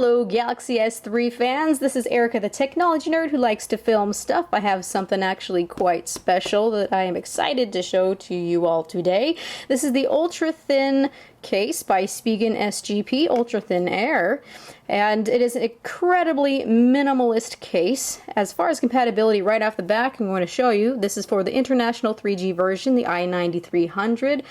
Hello Galaxy S3 fans, this is Erica the Technology Nerd who likes to film stuff. I have something actually quite special that I am excited to show to you all today. This is the Ultra Thin case by Spigen SGP Ultra Thin Air, and it is an incredibly minimalist case. As far as compatibility, right off the back, I'm going to show you, this is for the international 3G version, the i9300,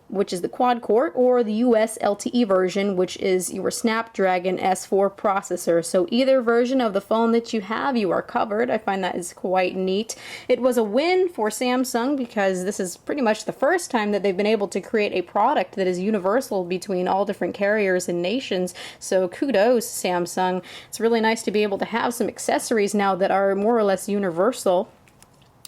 which is the quad-core, or the US LTE version, which is your Snapdragon S4 processor. So either version of the phone that you have, you are covered. I find that is quite neat. It was a win for Samsung because this is pretty much the first time that they've been able to create a product that is universal between all different carriers and nations. So kudos, Samsung. It's really nice to be able to have some accessories now that are more or less universal.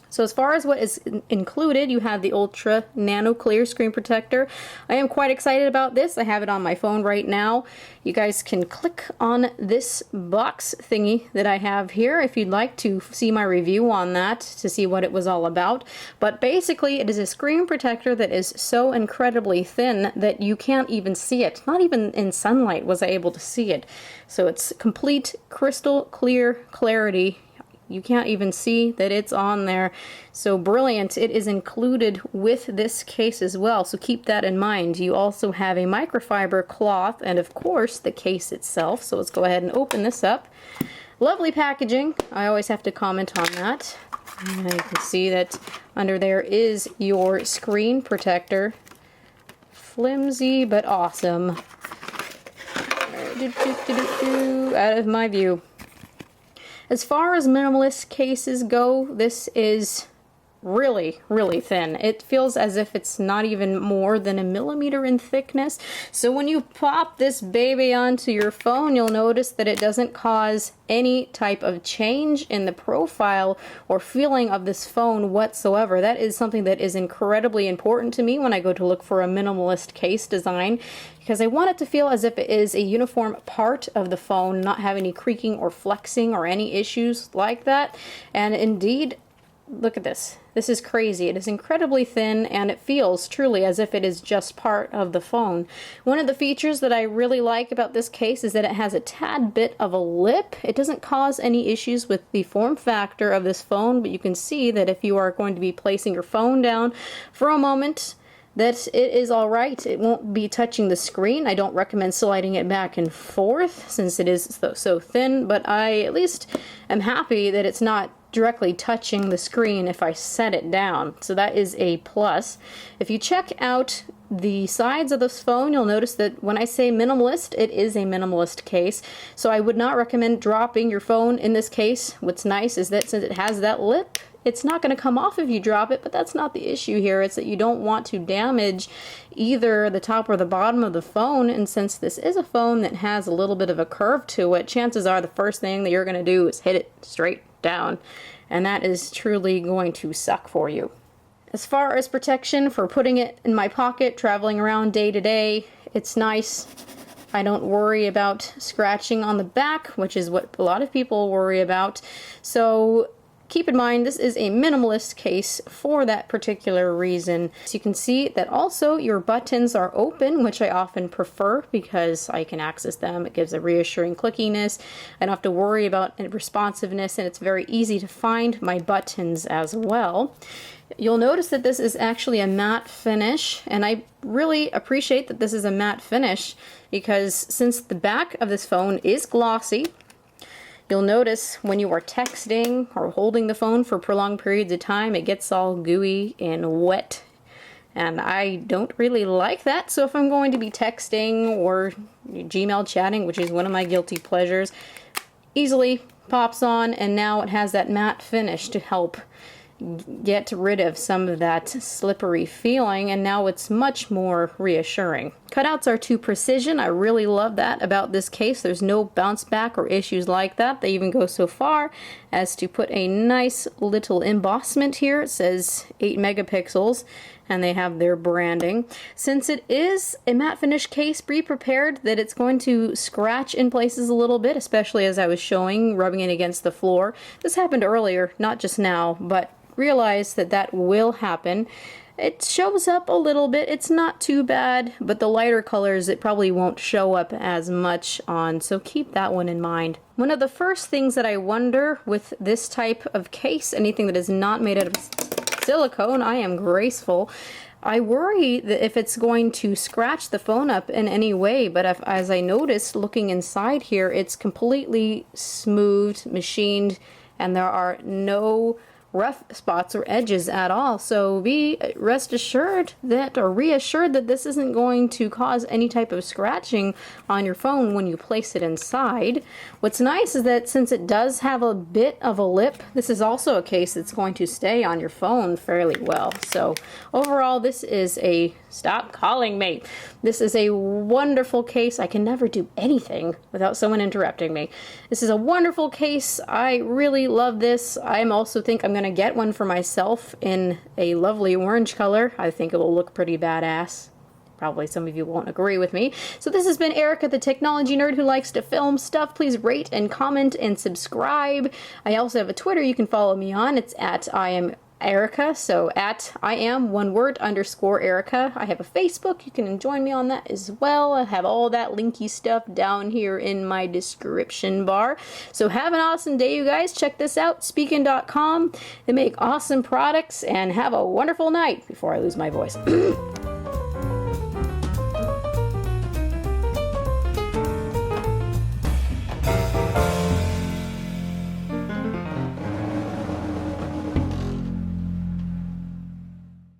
So as far as what is included, you have the Ultra Nano Clear Screen Protector. I am quite excited about this. I have it on my phone right now. You guys can click on this box thingy that I have here if you'd like to see my review on that to see what it was all about. But basically, it is a screen protector that is so incredibly thin that you can't even see it. Not even in sunlight was I able to see it. So it's complete crystal clear clarity. You can't even see that it's on there. So brilliant. It is included with this case as well, so keep that in mind. You also have a microfiber cloth and of course the case itself. So let's go ahead and open this up. Lovely packaging. I always have to comment on that. And you can see that under there is your screen protector. Flimsy but awesome. Out of my view. As far as minimalist cases go, this is really, really thin. It feels as if it's not even more than a millimeter in thickness. So when you pop this baby onto your phone, you'll notice that it doesn't cause any type of change in the profile or feeling of this phone whatsoever. That is something that is incredibly important to me when I go to look for a minimalist case design, because I want it to feel as if it is a uniform part of the phone, not have any creaking or flexing or any issues like that. And indeed, look at this. This is crazy. It is incredibly thin and it feels truly as if it is just part of the phone. One of the features that I really like about this case is that it has a tad bit of a lip. It doesn't cause any issues with the form factor of this phone, but you can see that if you are going to be placing your phone down for a moment, that it is alright. It won't be touching the screen. I don't recommend sliding it back and forth since it is so thin, but I at least am happy that it's not directly touching the screen if I set it down. So that is a plus. If you check out the sides of this phone, you'll notice that when I say minimalist, it is a minimalist case. So I would not recommend dropping your phone in this case. What's nice is that since it has that lip, it's not going to come off if you drop it, but that's not the issue here. It's that you don't want to damage either the top or the bottom of the phone, and since this is a phone that has a little bit of a curve to it, chances are the first thing that you're going to do is hit it straight down, and that is truly going to suck for you. As far as protection for putting it in my pocket, traveling around day to day, it's nice. I don't worry about scratching on the back, which is what a lot of people worry about. So keep in mind, this is a minimalist case for that particular reason. So you can see that also your buttons are open, which I often prefer because I can access them. It gives a reassuring clickiness. I don't have to worry about responsiveness, and it's very easy to find my buttons as well. You'll notice that this is actually a matte finish, and I really appreciate that this is a matte finish because since the back of this phone is glossy, you'll notice when you are texting or holding the phone for prolonged periods of time, it gets all gooey and wet. And I don't really like that. So if I'm going to be texting or Gmail chatting, which is one of my guilty pleasures, easily pops on, and now it has that matte finish to help get rid of some of that slippery feeling, and now it's much more reassuring. Cutouts are to precision. I really love that about this case. There's no bounce back or issues like that. They even go so far as to put a nice little embossment here. It says 8 megapixels, and they have their branding. Since it is a matte finish case, be prepared that it's going to scratch in places a little bit, especially as I was showing, rubbing it against the floor. This happened earlier, not just now, but realize that that will happen. it shows up a little bit. It's not too bad, but the lighter colors it probably won't show up as much on, so keep that one in mind. One of the first things that I wonder with this type of case, anything that is not made out of silicone, I am graceful, I worry that if it's going to scratch the phone up in any way, but as I noticed looking inside here, it's completely smoothed, machined, and there are no rough spots or edges at all. So be rest assured that, or reassured that this isn't going to cause any type of scratching on your phone when you place it inside. What's nice is that since it does have a bit of a lip, this is also a case that's going to stay on your phone fairly well. So overall, this is a, stop calling me. This is a wonderful case. I can never do anything without someone interrupting me. This is a wonderful case. I really love this. I also think I'm going to get one for myself in a lovely orange color. I think it will look pretty badass. Probably some of you won't agree with me. So this has been Erica, the technology nerd who likes to film stuff. Please rate and comment and subscribe. I also have a Twitter you can follow me on. It's at I am Erica, so at I am one word _ Erica. I have a Facebook. You can join me on that as well. I have all that linky stuff down here in my description bar. So have an awesome day, you guys. Check this out, Speakin.com. They make awesome products, and have a wonderful night before I lose my voice.